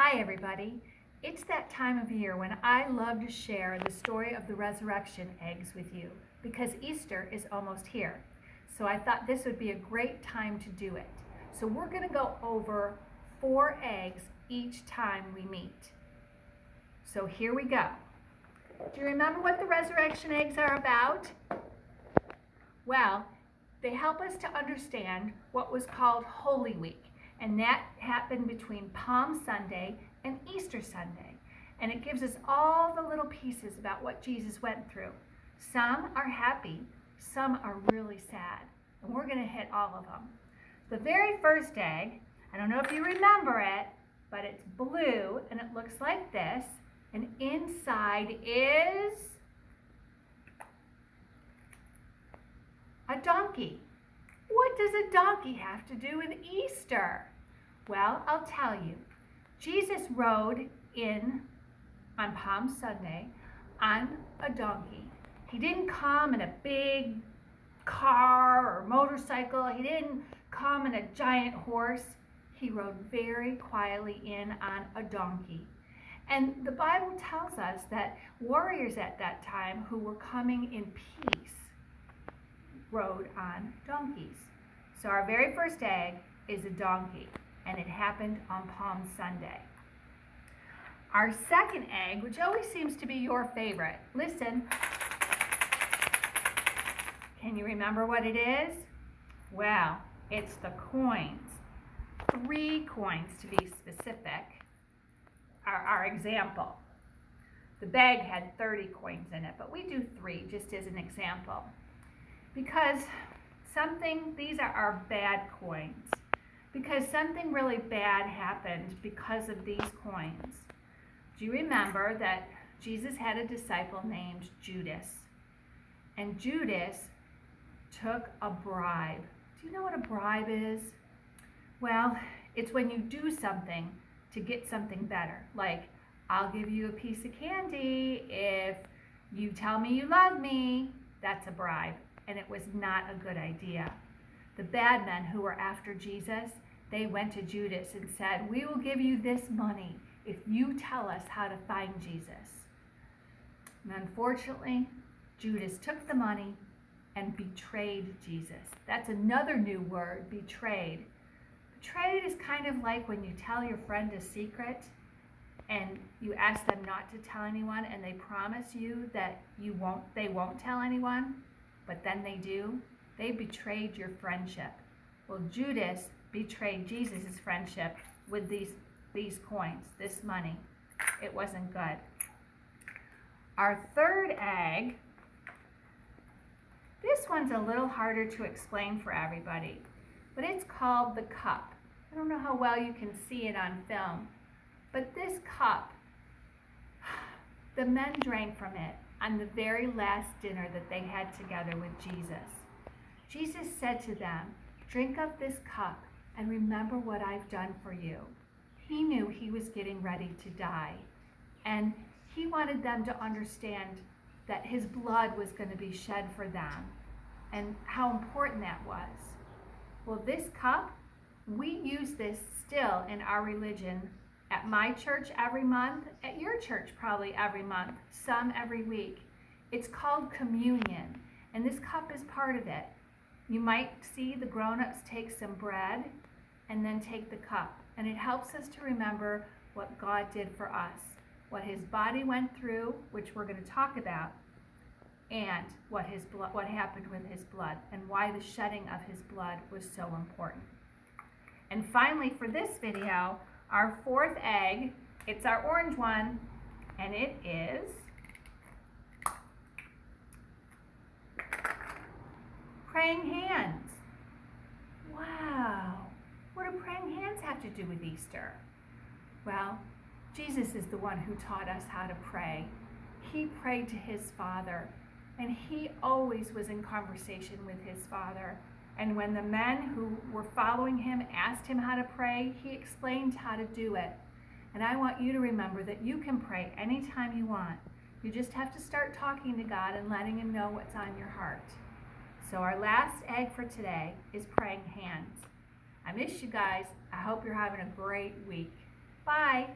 Hi everybody. It's that time of year when I love to share the story of the resurrection eggs with you because Easter is almost here. So I thought this would be a great time to do it. So we're going to go over 4 eggs each time we meet. So here we go. Do you remember what the resurrection eggs are about? Well, they help us to understand what was called Holy Week. And that happened between Palm Sunday and Easter Sunday. And it gives us all the little pieces about what Jesus went through. Some are happy, some are really sad. And we're going to hit all of them. The very first egg, I don't know if you remember it, but it's blue and it looks like this. And inside is a donkey. What does a donkey have to do with Easter? Well, I'll tell you. Jesus rode in on Palm Sunday on a donkey. He didn't come in a big car or motorcycle. He didn't come in a giant horse. He rode very quietly in on a donkey. And the Bible tells us that warriors at that time who were coming in peace rode on donkeys. So our very first egg is a donkey, and it happened on Palm Sunday. Our second egg, which always seems to be your favorite, listen. Can you remember what it is? Well, it's the coins. 3 coins to be specific are our example. The bag had 30 coins in it, but we do 3 just as an example. Because these are our bad coins. Because something really bad happened because of these coins. Do you remember that Jesus had a disciple named Judas? And Judas took a bribe. Do you know what a bribe is? Well, it's when you do something to get something better. Like, I'll give you a piece of candy if you tell me you love me. That's a bribe. And it was not a good idea. The bad men who were after Jesus, they went to Judas and said, "We will give you this money if you tell us how to find Jesus." And unfortunately, Judas took the money and betrayed Jesus. That's another new word, betrayed. Betrayed is kind of like when you tell your friend a secret and you ask them not to tell anyone and they promise you that they won't tell anyone. But then they do. They betrayed your friendship. Well, Judas betrayed Jesus' friendship with these coins, this money. It wasn't good. Our third egg, this one's a little harder to explain for everybody, but it's called the cup. I don't know how well you can see it on film, but this cup, the men drank from it on the very last dinner that they had together with Jesus. Jesus said to them, "Drink of this cup and remember what I've done for you." He knew he was getting ready to die, and he wanted them to understand that his blood was going to be shed for them and how important that was. Well, this cup, we use this still in our religion. At my church every month, at your church probably every month, some every week. It's called communion, and this cup is part of it. You might see the grown-ups take some bread and then take the cup, and it helps us to remember what God did for us, what his body went through, which we're going to talk about, and what happened with his blood, and why the shedding of his blood was so important. And finally, for this video, our 4th egg, it's our orange one, and it is praying hands. Wow, what do praying hands have to do with Easter? Well, Jesus is the one who taught us how to pray. He prayed to his Father, and he always was in conversation with his Father. And when the men who were following him asked him how to pray, he explained how to do it. And I want you to remember that you can pray anytime you want. You just have to start talking to God and letting him know what's on your heart. So our last egg for today is praying hands. I miss you guys. I hope you're having a great week. Bye.